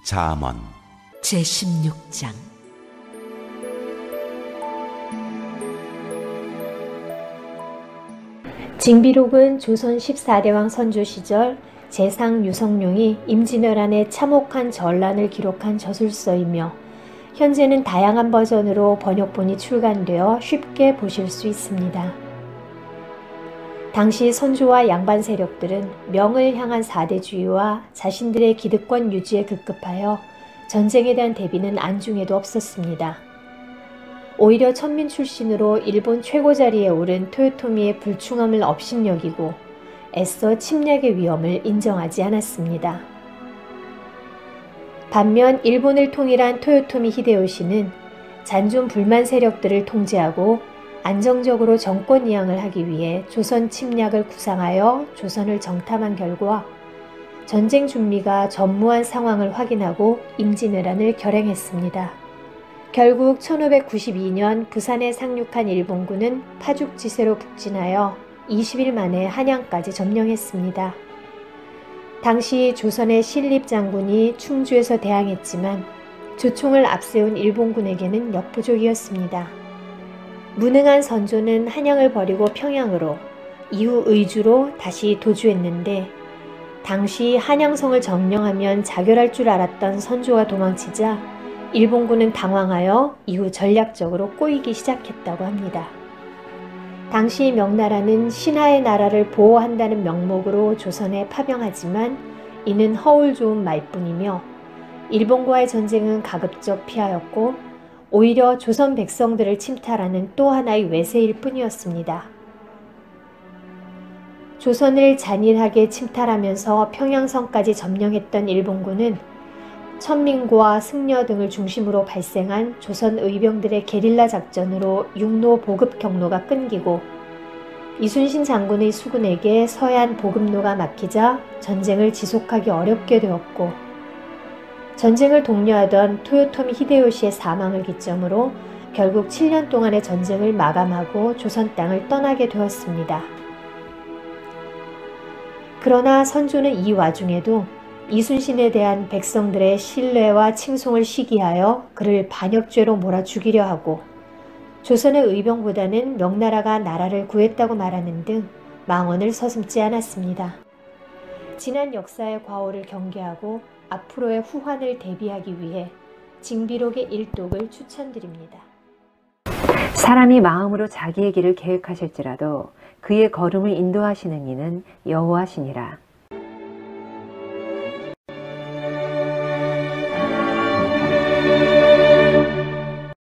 잠언 제16장 징비록은 조선 14대왕 선조 시절 재상 유성룡이 임진왜란의 참혹한 전란을 기록한 저술서이며 현재는 다양한 버전으로 번역본이 출간되어 쉽게 보실 수 있습니다. 당시 선조와 양반 세력들은 명을 향한 사대주의와 자신들의 기득권 유지에 급급하여 전쟁에 대한 대비는 안중에도 없었습니다. 오히려 천민 출신으로 일본 최고 자리에 오른 토요토미의 불충함을 업신여기고 애써 침략의 위험을 인정하지 않았습니다. 반면 일본을 통일한 토요토미 히데요시는 잔존 불만 세력들을 통제하고 안정적으로 정권 이양을 하기 위해 조선 침략을 구상하여 조선을 정탐한 결과 전쟁 준비가 전무한 상황을 확인하고 임진왜란을 결행했습니다. 결국 1592년 부산에 상륙한 일본군은 파죽지세로 북진하여 20일 만에 한양까지 점령했습니다. 당시 조선의 신립장군이 충주에서 대항했지만 조총을 앞세운 일본군에게는 역부족이었습니다. 무능한 선조는 한양을 버리고 평양으로, 이후 의주로 다시 도주했는데 당시 한양성을 점령하면 자결할 줄 알았던 선조가 도망치자 일본군은 당황하여 이후 전략적으로 꼬이기 시작했다고 합니다. 당시 명나라는 신하의 나라를 보호한다는 명목으로 조선에 파병하지만 이는 허울 좋은 말뿐이며 일본과의 전쟁은 가급적 피하였고 오히려 조선 백성들을 침탈하는 또 하나의 외세일 뿐이었습니다. 조선을 잔인하게 침탈하면서 평양성까지 점령했던 일본군은 천민고와 승려 등을 중심으로 발생한 조선 의병들의 게릴라 작전으로 육로 보급 경로가 끊기고 이순신 장군의 수군에게 서해안 보급로가 막히자 전쟁을 지속하기 어렵게 되었고 전쟁을 독려하던 토요토미 히데요시의 사망을 기점으로 결국 7년 동안의 전쟁을 마감하고 조선 땅을 떠나게 되었습니다. 그러나 선조는 이 와중에도 이순신에 대한 백성들의 신뢰와 칭송을 시기하여 그를 반역죄로 몰아 죽이려 하고 조선의 의병보다는 명나라가 나라를 구했다고 말하는 등 망언을 서슴지 않았습니다. 지난 역사의 과오를 경계하고 앞으로의 후환을 대비하기 위해 징비록의 일독을 추천드립니다. 사람이 마음으로 자기의 길을 계획하실지라도 그의 걸음을 인도하시는 이는 여호와시니라.